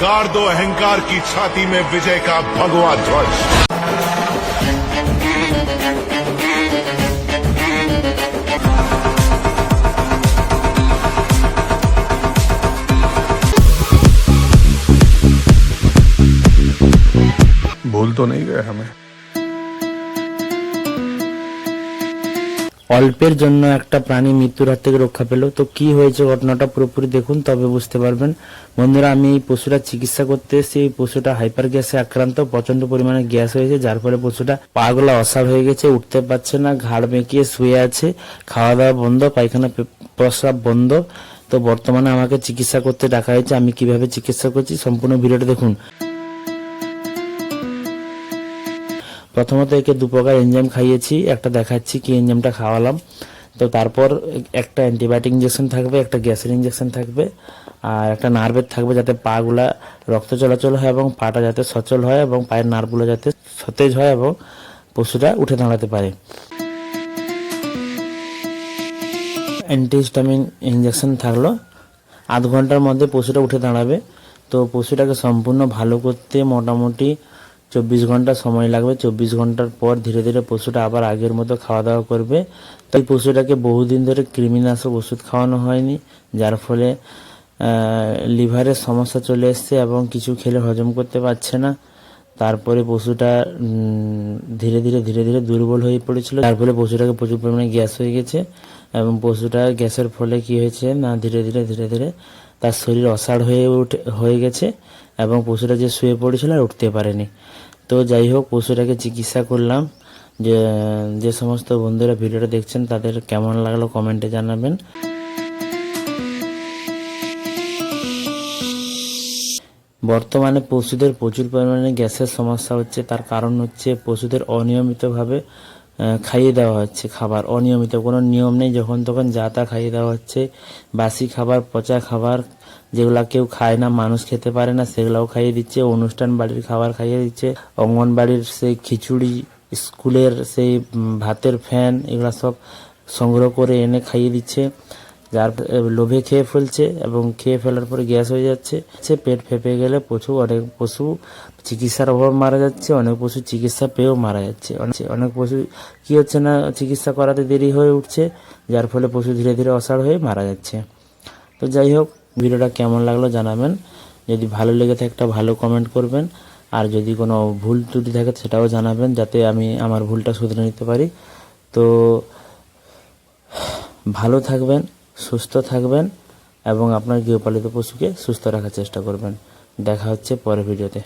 गाड़ दो अहंकार की छाती में विजय का भगवा ध्वज। भूल तो नहीं गए हमें। অল্পের জন্য একটা প্রাণী মৃত্যুর হাত থেকে রক্ষা পেল। তো কি হয়েছে ঘটনাটা পুরোপুরি দেখুন, তবে বুঝতে পারবেন। বন্ধুরা, আমি এই পশুটা চিকিৎসা করতে এসেছি। এই পশুটা হাইপার গ্যাসে আক্রান্ত, প্রচন্ড পরিমাণে গ্যাস হয়েছে, যার ফলে পশুটা পাগুলা অসাড় হয়ে গেছে, উঠতে পারছে না, ঘাড় বেঁকিয়ে শুয়ে আছে, খাওয়া দাওয়া বন্ধ, পায়খানা প্রস্রাব বন্ধ। তো বর্তমানে আমাকে চিকিৎসা করতে ডাকা হয়েছে। আমি কিভাবে চিকিৎসা করছি সম্পূর্ণ ভিডিওটা দেখুন। প্রথমত একে দু প্রকার এনজাইম খাইয়েছি, একটা দেখাচ্ছি কি এনজাইমটা খাওয়ালাম। তো তারপর একটা অ্যান্টিবায়োটিক ইঞ্জেকশন থাকবে, একটা গ্যাসের ইঞ্জেকশন থাকবে, আর একটা নার্ভের থাকবে, যাতে পাগুলা রক্ত চলাচল হয় এবং পাটা যাতে সচল হয় এবং পায়ের নার্ভগুলো যাতে সতেজ হয় এবং পশুটা উঠে দাঁড়াতে পারে। অ্যান্টিহিস্টামিন ইঞ্জেকশন থাকলো। আধ ঘন্টার মধ্যে পশুটা উঠে দাঁড়াবে। তো পশুটাকে সম্পূর্ণ ভালো করতে মোটামুটি 24 ঘন্টা সময় লাগবে। 24 ঘন্টার পর ধীরে ধীরে পশুটা আবার আগের মতো খাওয়া দাওয়া করবে। তাই পশুটাকে বহুদিন ধরে কৃমিনাশক ওষুধ খাওয়ানো হয়নি, যার ফলে লিভারের সমস্যা চলে এসছে এবং কিছু খেলে হজম করতে পারছে না। তারপরে পশুটা ধীরে ধীরে দুর্বল হয়ে পড়েছিল, যার ফলে পশুটাকে প্রচুর পরিমাণে গ্যাস হয়ে গেছে এবং পশুটা গ্যাসের ফলে কি হয়েছে না ধীরে ধীরে তার শরীর অসাড় হয়ে গেছে এবং পশুটা যে শুয়ে পড়েছিল আর উঠতে পারেনি। তো যাই হোক, পশুটাকে চিকিৎসা করলাম। যে সমস্ত বন্ধুরা ভিডিওটা দেখছেন তাদের কেমন লাগলো কমেন্টে জানাবেন। বর্তমানে পশুদের প্রচুর পরিমাণে গ্যাসের সমস্যা হচ্ছে। তার কারণ হচ্ছে পশুদের অনিয়মিতভাবে খাইয়ে দেওয়া হচ্ছে খাবার, অনিয়মিত কোনো নিয়ম নেই, যখন তখন যা তা খাইয়ে দেওয়া হচ্ছে। বাসি খাবার, পচা খাবার, যেগুলা কেউ খায় না, মানুষ খেতে পারে না, সেগুলাও খাইয়ে দিচ্ছে। অনুষ্ঠান বাড়ির খাবার খাইয়ে দিচ্ছে, অঙ্গনবাড়ির সেই খিচুড়ি, স্কুলের সেই ভাতের ফ্যান, এগুলা সব সংগ্রহ করে এনে খাইয়ে দিচ্ছে, যার লোভে খেয়ে ফেলছে এবং খেয়ে ফেলার পরে গ্যাস হয়ে যাচ্ছে। পেট ফেঁপে গেলে অনেক পশু চিকিৎসার অভাব মারা যাচ্ছে, অনেক পশু চিকিৎসা পেয়েও মারা যাচ্ছে। অনেক পশু কি হচ্ছে না, চিকিৎসা করাতে দেরি হয়ে উঠছে, যার ফলে পশু ধীরে ধীরে অসাড় হয়ে মারা যাচ্ছে। তো যাই হোক, ভিডিওটা কেমন লাগলো জানাবেন। যদি ভালো লেগে থাকে একটা ভালো কমেন্ট করবেন, আর যদি কোনো ভুল ত্রুটি থাকে সেটাও জানাবেন, যাতে আমি আমার ভুলটা শুধরে নিতে পারি। তো ভালো থাকবেন, সুস্থ থাকবেন এবং আপনার গৃহপালিত পশুকে সুস্থ রাখার চেষ্টা করবেন। দেখা হচ্ছে পরের ভিডিওতে।